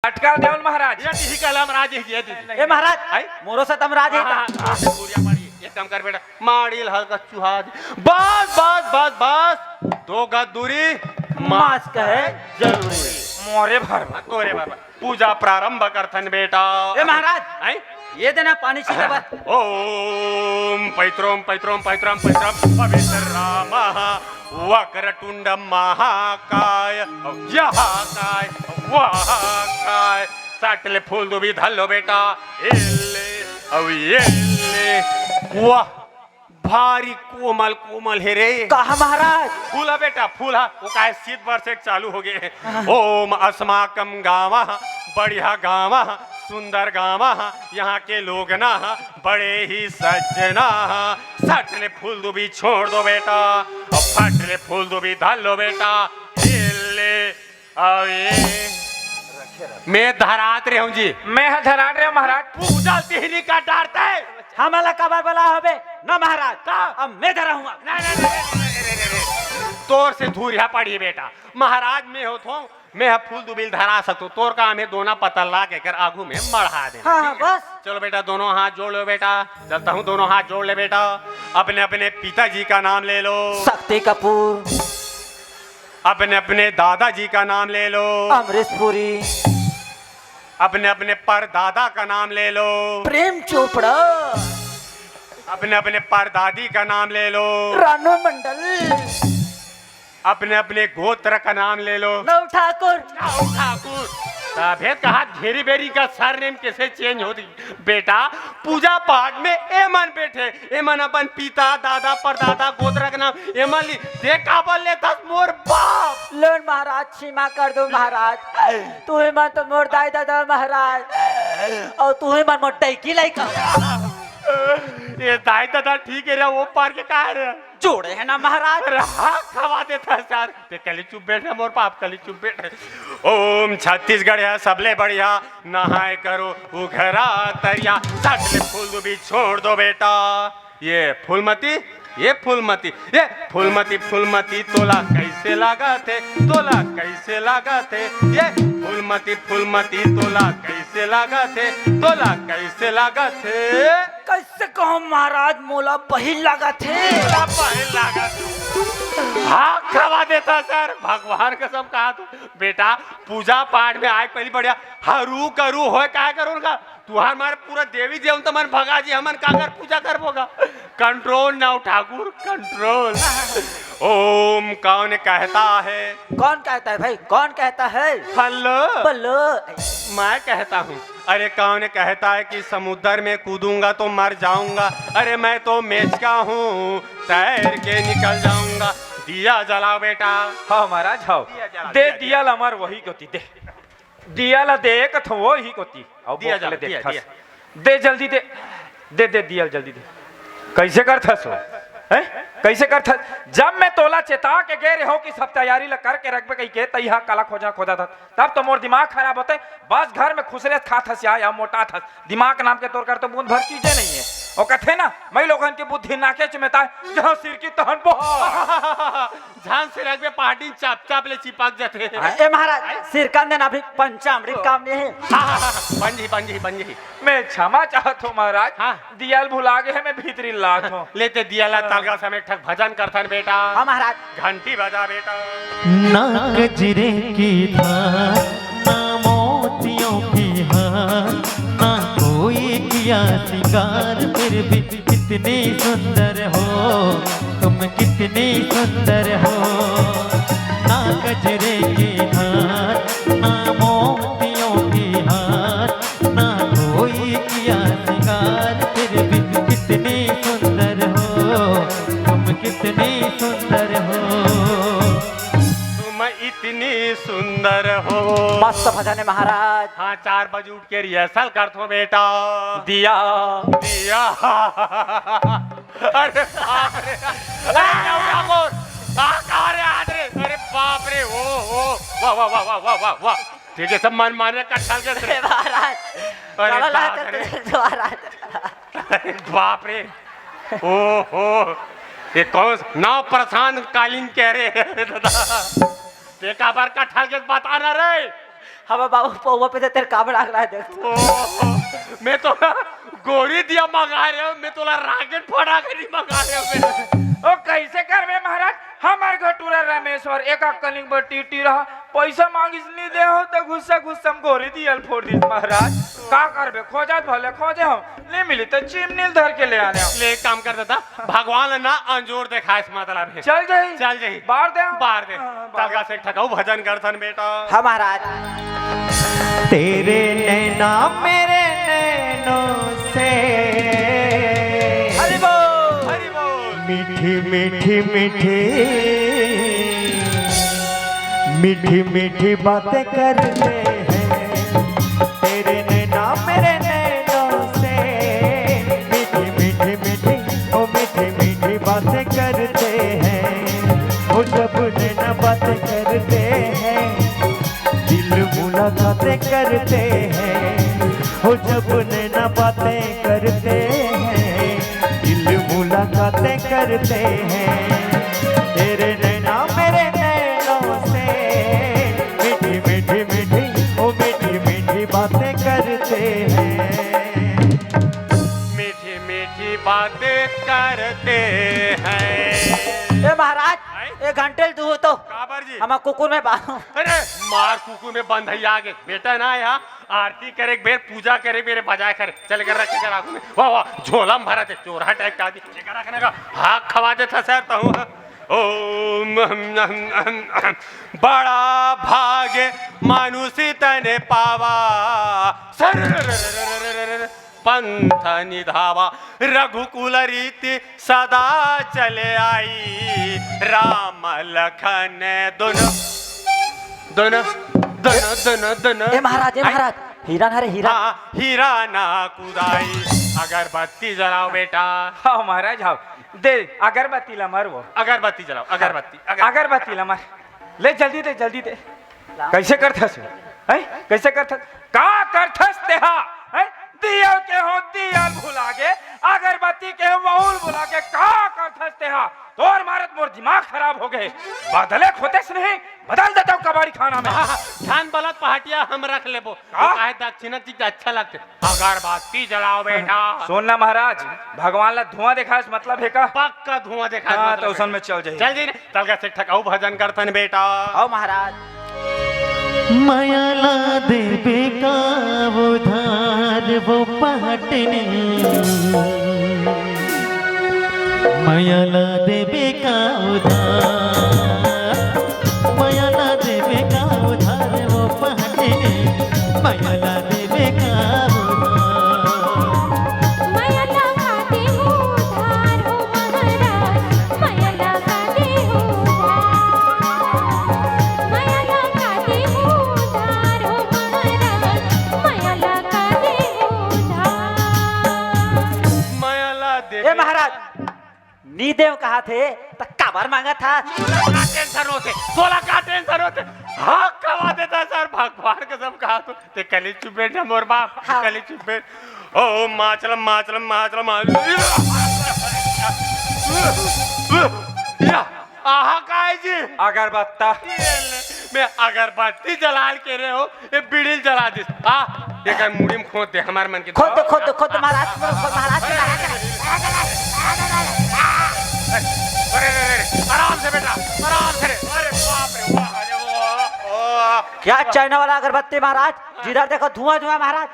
अटकाल देवल महाराज यही कलम राज ये ए महाराज मोरो से तम राज है सूर्या मारी एक काम कर बेटा मारील हल्का चुहा बस बस बस बस 2 गज दूरी मास्क है जरूरी मोरे भर तोरे बाबा पूजा प्रारंभ करथन बेटा ए महाराज आई ये देना पानी छिटा बस ओम पैत्रोम पैत्रोम पैत्रम पैत्रम पवित्र राम वक्रतुंड महाकाय यहाकाय वहाकाय साटले फूल दुबी धल्लो बेटा एले अब येले वाह भारी कोमल कोमल है रे कहा महाराज फूला बेटा फूला वो काय शीत वर्ष एक चालू हो गए ओम अस्माकम गावा बढ़िया गावा सुंदर गावा यहाँ के लोग ना बड़े ही सज्जना सटले फूल दुबी छोड़ दो बेटा और फटले फूल दुबी धाल लो बेटा ले और ये मैं धरात रहा हूँ जी मैं धराट रहे महाराज पूजा तिहरी का डारता है हमारा कबार बला हबे न महाराज का? अब मैं धरा हूँ तोर से धूरिया पड़ी बेटा महाराज में हो तो मैं फूल दुबिल धरा सकता तोर का हमें दोनों पतल ला के कर आगू में मढ़ा दे हाँ, बस चलो बेटा दोनों हाथ जोड़ लो बेटा चलता हूँ दोनों हाथ जोड़ ले बेटा अपने अपने पिताजी का नाम ले लो शक्ति कपूर अपने अपने दादाजी का नाम ले लो अमरीश पुरी अपने अपने परदादा का नाम ले लो प्रेम चोपड़ा अपने अपने परदादी का नाम ले लो रानू मंडल अपने अपने गोत्र का नाम ले लो नव ठाकुर ठाकुर भेद कहा घेरी बेरी का सरनेम कैसे चेंज होती बेटा पूजा पाठ में एमन बैठे एमन अपन पिता दादा परदादा गोत्र का नाम एमन ली देखा बोल ले दस मोर बाप लोन महाराज क्षमा कर दो महाराज तू ही मन तो मोर दाई दादा महाराज और तू ही मन मोर टैकी लाइक ये दाई दादा ठीक है रे वो पार के कहा रे जोड़े है ना महाराज हाँ खवा देता सर ते कली चुप बैठे मोर पाप कली चुप बैठे ओम छत्तीसगढ़ है सबले बढ़िया नहाए करो उघरा तरिया सटले फूल भी छोड़ दो बेटा ये फूलमती फूलमती तोला कैसे लगा थे तोला कैसे लगा थे ये फूलमती तोला कैसे लगा थे तोला कैसे लगा थे कैसे कहो महाराज मोला बही लगा थे हाँ खवा देता सर भगवान का सब कहा तो बेटा पूजा पाठ में आए पहली बढ़िया हरू करू हो क्या करो उनका तुहार हमारे पूरा देवी देव तो मन भगा जी हमन कागर पूजा कर बोगा कंट्रोल नाउ ठाकुर कंट्रोल ओम कौन कहता है भाई कौन कहता है हल्लो बल्लो मैं कहता हूँ अरे कौन कहता है कि समुद्र में कूदूंगा तो मर जाऊंगा अरे मैं तो मेचका हूँ तैर के निकल जाऊंगा दिया जलाओ बेटा हाँ महाराज हाँ दे दिया हमार वही गति दे दिया ला दे कथ वो ही गति और दिया बोले दिया, देख दिया। दे जल्दी दे दे दे दिया जल्दी दे कैसे कर थस हैं कैसे कर थस जब मैं तोला चेता के गए रहो कि सब तैयारी ला करके रखबे कहीं के तैहा काला खोजा था तब तो मोर दिमाग खराब होते बस घर में खुसरे खा थस या मोटा थस दिमाग नाम के तौर कर तो बूंद भर चीजें नहीं है और कथे ना मैं लोगन की बुद्धि नाके चमेता जहां सिर की तहन झांस से रख पार्टी चाप चाप ले चिपक जाते ए महाराज सिर का देना भी पंचामृत काम में है पंजी मैं क्षमा चाहत हूँ महाराज हाँ। दियाल भुला गए मैं भीतरी लात हूँ लेते दिया ला तालगा समय ठक भजन करथन बेटा हाँ महाराज घंटी बजा बेटा ना गजरे की धार ना मोतियों की हार ना कोई किया सिंगार फिर भी कितनी सुंदर हो तुम कितनी सुंदर हो ना गजरे की धार ना मोतियों की हार ना कोई किया सिंगार फिर भी कितनी सुंदर हो तुम कितनी सुंदर हो तुम इतनी सुंदर हो मस्त भजन है महाराज हाँ 4 बजे उठ के रिहर्सल करतो बेटा दिया दिया अरे बाप रे अरे बाप रे ओ वाह वाह वाह वाह वाह वाह वाह ठीक है सब मन मारे कट्ठल के महाराज अरे बाबा बाप लाते रे थे महाराज अरे बाप रे ओहो ये कौन नाव प्रशांत कालीन कह रहे हैं दादा देखा बार कट्ठल के बताना रे हमारे बाबू पौवा पे से तेरे काम लग रहा है देख मैं तो गोरी दिया मंगा रहे हो, मैं तो राकेट फटा के नहीं मंगा रहे हो मैं। ओ कैसे करबे महाराज, हमार घटूरा रामेश्वर एक कलिंग पर टीटी रहा, पैसा मांगिस नहीं दे हो तो गुस्सा गुस्सा हम गोरी दियल फोड़ दी महाराज। का करबे, खोजत भले खोजे हम, नहीं मिली तो चिमनील धर के ले आने हम। ले एक काम कर देता, भगवान ना अंजोर देखा इस मतलब है। चल जाई चल जाई बाहर दे बाहर दे हाँ, तलगा से ठकाऊ भजन करथन बेटा। हाँ महाराज। तेरे नैना मेरे नैनों से हरि बोल। हरि बोल। मीठी मीठी मीठी मीठी मीठी बातें करते हैं। तेरे नैना मेरे नैनों से मीठी मीठी मीठी ओ मीठी मीठी बातें करते हैं। ओ जब नैना बातें करते हैं दिल मुलाकातें करते हैं। ओ जब नैना बातें करते हैं दिल मुलाकातें करते हैं। तेरे नैना मेरे नैनों से मीठी मीठी मीठी ओ मीठी मीठी बातें करते हैं। मीठी मीठी बातें करते हैं। ए महाराज एक घंटे तू हो तो काबर जी हम कुकुर में बांधो। अरे मार कुकू में बंद है आगे बेटा ना यहाँ आरती करे बेर पूजा करे मेरे बजाय करे चल कर रखे कर आगू में वाह वाह झोला में भरा थे चोरा टाइप का आदमी लेकर रखने का हाँ खवा देता सर तो हूँ ओम बड़ा भागे मानुषी तने पावा सर पंथ निधावा रघुकुल रीति सदा चले आई राम लखन दोनों दोनों दोनों दोनों दोनों ए महाराज हीरा ना रे हीरा। हाँ हीरा ना कुदाई अगरबत्ती जलाओ बेटा। हाँ महाराज हाँ दे अगरबत्ती ला मार वो अगरबत्ती जलाओ अगरबत्ती अगरबत्ती ला मार ले जल्दी दे कैसे करथस है कैसे करथस का करथस तेहा है दियल के हो दियल भुला के अगरबत्ती के हो बहुल भुला के का करथस तेहा तोर मारत मोर दिमाग खराब हो गए बदले खोतेस नहीं बदल देता हूँ कबाड़ी खाना में। धान बलत पहाटिया हम रख लेबो काहे दक्षिणा चीज अच्छा लगते अगरबत्ती जलाओ बेटा। सोनना महाराज भगवान ला धुआं देखा मतलब है का पक्का धुआं देखा हाँ तो उसन में चल जाए चल जी तलगा से ठकाऊ भजन करतन बेटा। आओ महाराज। मायाला देवे का उधार वो पहटने मायाला देवे का उधार मायाला देवे का उधार वो पहटने मायाला देवे का नीदेव कहा थे तो काबर मांगा था। टेंशन होते हाँ कवा देता सर भगवान कसम कहा तो ते कली चुप बैठ मोर बाप कली चुप बैठ ओ माचलम माचलम माचलम आहा काय जी अगरबत्ता मैं अगरबत्ती जलाल के रहे हो ये बिड़िल जला दिस आ ये कर मुड़ी में खोद दे हमारे मन के खोद महाराज आराम से बेटा आराम से अरे बाप रे वाह अरे वाह क्या चाइना वाला अगरबत्ती महाराज जिधर देखो धुआं धुआं महाराज।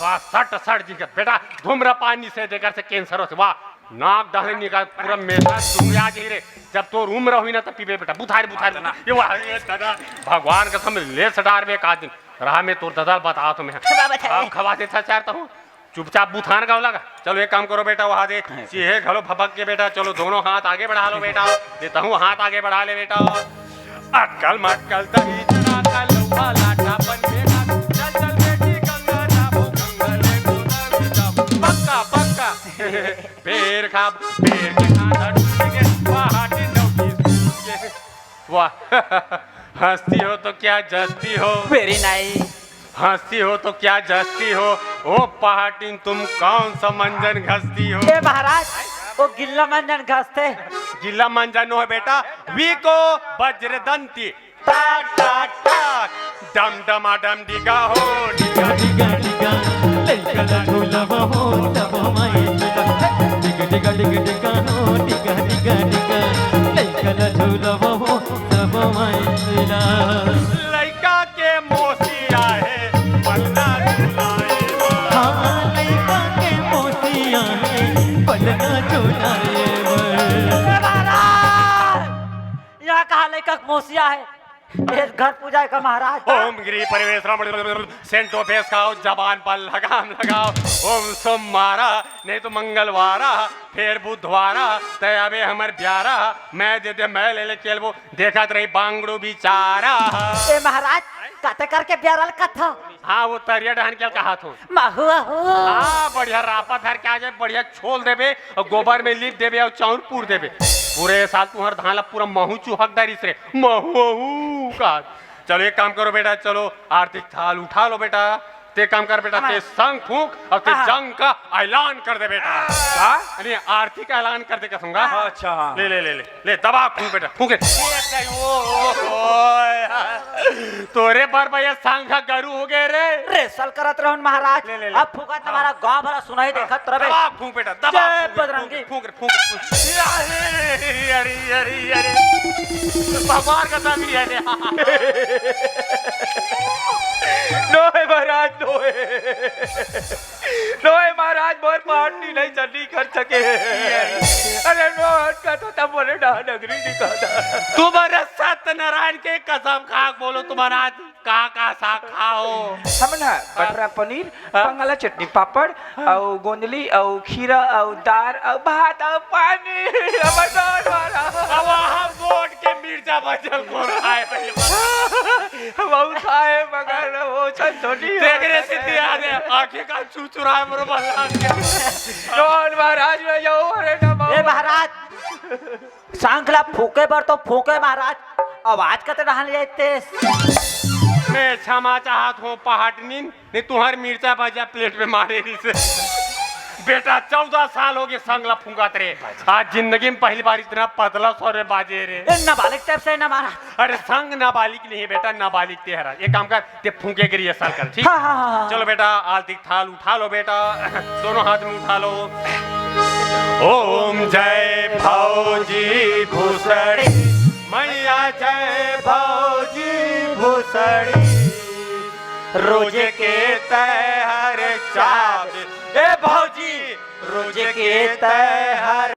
वाह सट जी का बेटा धूम्रपान से देकर से कैंसर हो से वाह नाक दहने निकाल पूरा मेरा दुनिया जी रे जब तो रूम रही ना तब पीबे बेटा बुधार ना ये वाह ये दादा भगवान का समझ ले सटार में एक आदमी रहा मैं तोर दादा बता तो मैं अब खवा देता चाहता हूँ चुपचाप बुथान का लगा। चलो एक काम करो बेटा वहां देख चीहे घलो फपक के बेटा चलो दोनों हाथ आगे बढ़ा लो बेटा देता हूँ हाथ आगे बढ़ा ले बेटा अटकल मटकल तही जना का लौहा लाठा बन बेटा चल चल बेटी गंगा जाबो गंगले गोदावरी जाबो पक्का पेड़ के खाना ढूंढेंगे पहाड़ी नौकी वाह हंसती हो तो क्या जस्ती हो वेरी नाइस। हंसती हो तो क्या जस्ती हो ओ पहाटिन तुम कौन सा मंजन घसती हो। ए महाराज वो गिल्ला मंजन घसते गिल्ला मंजन हो बेटा वी को वज्रदंती टाक टाक टाक डम डमा डम डिगा हो डिगा डिगा डिगा लैकन झूलवा हो तब माई डिगा डिगा डिगा डिगा हो डिगा डिगा डिगा लैकन झूलवा हो तब माई लड़का के मोसिया है पलना झुलाए हाँ लैका के मोतिया है पलना झुलाए महाराज यहाँ कहा लेखक मोसिया है ये घर पूजा का महाराज ओम गिरी परिवेश सेंटो फेस खाओ जबान पर लगाम लगाओ ओम सोमवारा नहीं तो मंगलवारा फिर बुधवारा तय अबे हमर ब्यारा मैं दे दे मैं ले ले चलबो देखत रही बांगड़ू बिचारा ए महाराज कते करके ब्यारल कथा हाँ वो तरिया डहन के कहा थो महुआ हो हाँ बढ़िया रापा धर के आ जाए बढ़िया छोल देबे और गोबर में लीप देबे और चाउर पूर देबे पूरे साल तुम्हार धान पूरा महू चुहकदारी से महू का चलो एक काम करो बेटा चलो आर्थिक थाल उठा लो बेटा ते काम कर बेटा ते संग फूंक और ते जंग का ऐलान कर दे बेटा का अरे आर्थिक ऐलान कर दे कसूंगा अच्छा हाँ ले ले ले ले ले दबा फूंक बेटा फूंक तोरे पर भैया संग का गरू हो गए रे रेसल करत रहन महाराज ले, ले। अब फुका तुम्हारा गांव भरा सुनाई देखत रहे दबा फूंक बेटा दबा जय फूंक, बजरंगी। फूंक फूंक फूंक अरे अरे अरे भगवान का दम है नोए महाराज नोए नोए महाराज बहुत पार्टी नहीं चढ़नी कर सके अरे नोट का तो तब बोले नगरी निकाला तुम्हारे सत्यनारायण के कसम खा बोलो तुम्हारा आज का साग खाओ हम ना बटरा पनीर बंगाला चटनी पापड़ और गोंदली और खीरा और दाल और भात और पानी हमर नोट वाला अब हम वोट के मिर्चा बचल को खाए हम खाए मगर वो छोटी देख रे सिद्धि आ गए आंखें का चुचुराए मरो बल्ला नोट महाराज में जाओ अरे ना ए महाराज सांखला फूके पर तो फूके महाराज आवाज कते रहन जाते मैं क्षमा चाहत हूँ पहाटनी नहीं तुम्हारी मिर्चा भाजा प्लेट में मारे रही से बेटा 14 साल हो गए संगला फूंगात रे आज जिंदगी में पहली बार इतना पतला सौरे बाजे रे ए नाबालिग टाइप से ना महाराज अरे संग नाबालिग नहीं है बेटा नाबालिग तेरा एक काम कर ते फूंके गिरी ये साल कर ठीक हाँ, हाँ, हाँ। चलो बेटा आर्थिक थाल उठा लो बेटा दोनों हाथ में उठा लो ओम जय भौजी भूसड़ी मैया जय भौजी भूसड़ी रोज के तय हर चाँद ए भौजी रोज के तय हर